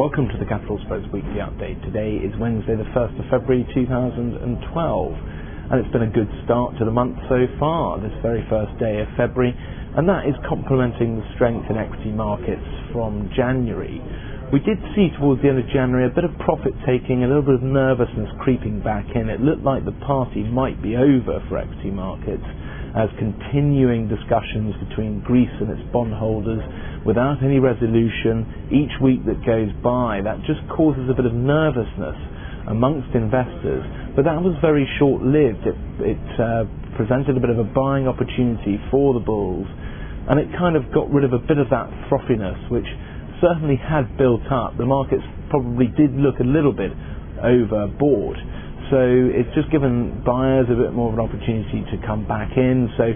Welcome to the Capital Express Weekly Update. Today is Wednesday the 1st of February 2012 and it's been a good start to the month so far, this very first day of February, and that is complementing the strength in equity markets from January. We did see towards the end of January a bit of profit taking, a little bit of nervousness creeping back in. It looked like the party might be over for equity markets as continuing discussions between Greece and its bondholders without any resolution each week that goes by, that just causes a bit of nervousness amongst investors. But that was very short-lived. It presented a bit of a buying opportunity for the bulls, and it kind of got rid of a bit of that frothiness which certainly had built up. The markets probably did look a little bit overbought, so it's just given buyers a bit more of an opportunity to come back in. So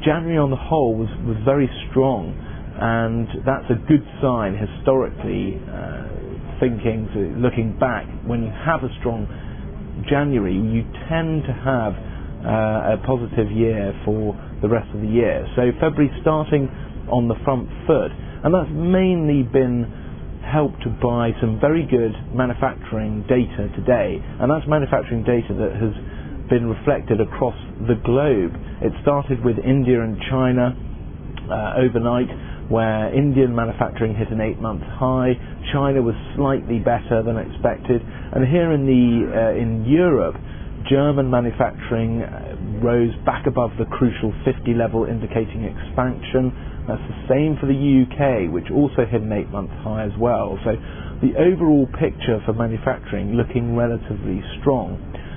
January on the whole was very strong, and that's a good sign historically, looking back. When you have a strong January, you tend to have a positive year for the rest of the year. So February starting on the front foot, and that's mainly been helped by some very good manufacturing data today, and that's manufacturing data that has been reflected across the globe. It started with India and China overnight, where Indian manufacturing hit an 8-month high. China was slightly better than expected, and here in Europe, German manufacturing rose back above the crucial 50 level, indicating expansion. That's the same for the UK, which also hit an 8-month high as well. So the overall picture for manufacturing looking relatively strong.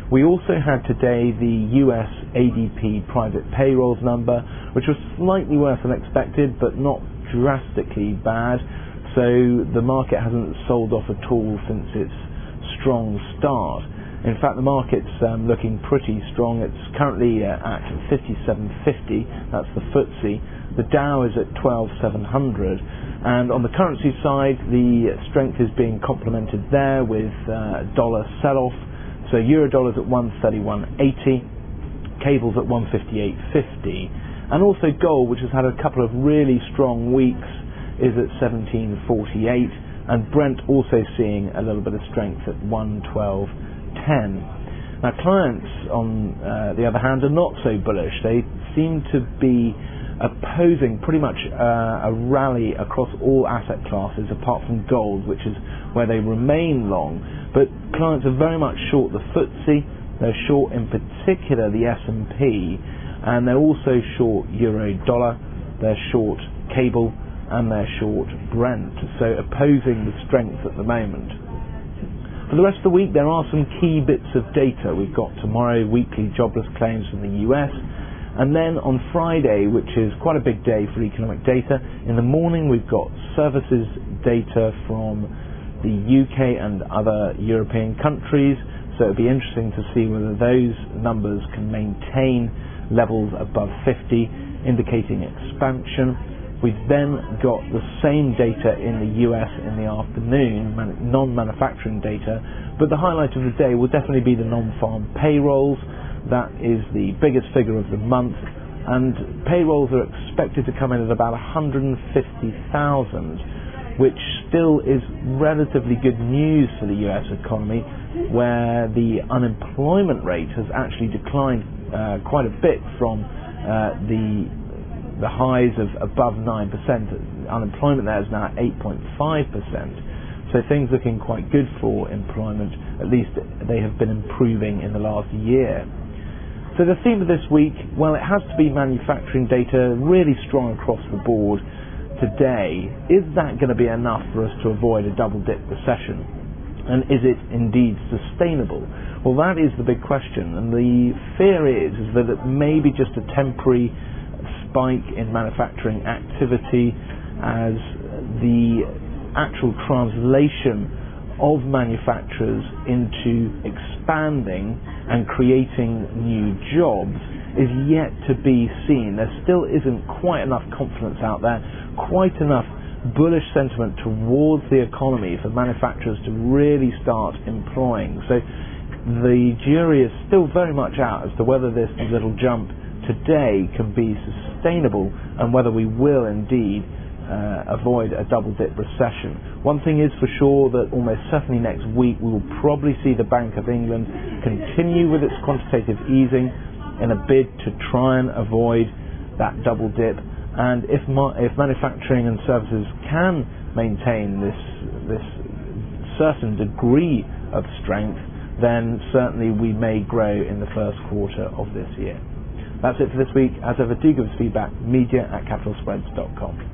We also had today the US ADP private payrolls number, which was slightly worse than expected, but not drastically bad. So the market hasn't sold off at all since its strong start. In fact, the market's looking pretty strong. It's currently at 5750, that's the FTSE. The Dow is at 12,700, and on the currency side, the strength is being complemented there with dollar sell-off. So euro dollar's at 131.80, cable's at 158.50, and also gold, which has had a couple of really strong weeks, is at 1748, and Brent also seeing a little bit of strength at 112.10. Now, clients, on the other hand, are not so bullish. They seem to be opposing pretty much a rally across all asset classes apart from gold, which is where they remain long. But clients are very much short the FTSE, they're short in particular the S&P, and they're also short euro dollar, they're short cable, and they're short Brent, so opposing the strength at the moment. For the rest of the week, there are some key bits of data. We've got tomorrow weekly jobless claims from the US, and then on Friday, which is quite a big day for economic data, in the morning we've got services data from the UK and other European countries, so it'll be interesting to see whether those numbers can maintain levels above 50, indicating expansion. We've then got the same data in the US in the afternoon, non-manufacturing data, but the highlight of the day will definitely be the non-farm payrolls. That is the biggest figure of the month, and payrolls are expected to come in at about 150,000, which still is relatively good news for the US economy, where the unemployment rate has actually declined quite a bit from the highs of above 9%. Unemployment there is now at 8.5%. So things looking quite good for employment. At least they have been improving in the last year. So the theme of this week, well, it has to be manufacturing data, really strong across the board today. Is that going to be enough for us to avoid a double-dip recession? And is it indeed sustainable? Well, that is the big question, and the fear is that it may be just a temporary spike in manufacturing activity as the actual translation of manufacturers into expanding and creating new jobs is yet to be seen. There still isn't quite enough confidence out there, quite enough bullish sentiment towards the economy for manufacturers to really start employing. So the jury is still very much out as to whether this little jump today can be sustainable and whether we will indeed avoid a double-dip recession. One thing is for sure, that almost certainly next week we will probably see the Bank of England continue with its quantitative easing in a bid to try and avoid that double dip. And if manufacturing and services can maintain this certain degree of strength, then certainly we may grow in the first quarter of this year. That's it for this week. As ever, do give us feedback, media@capitalspreads.com.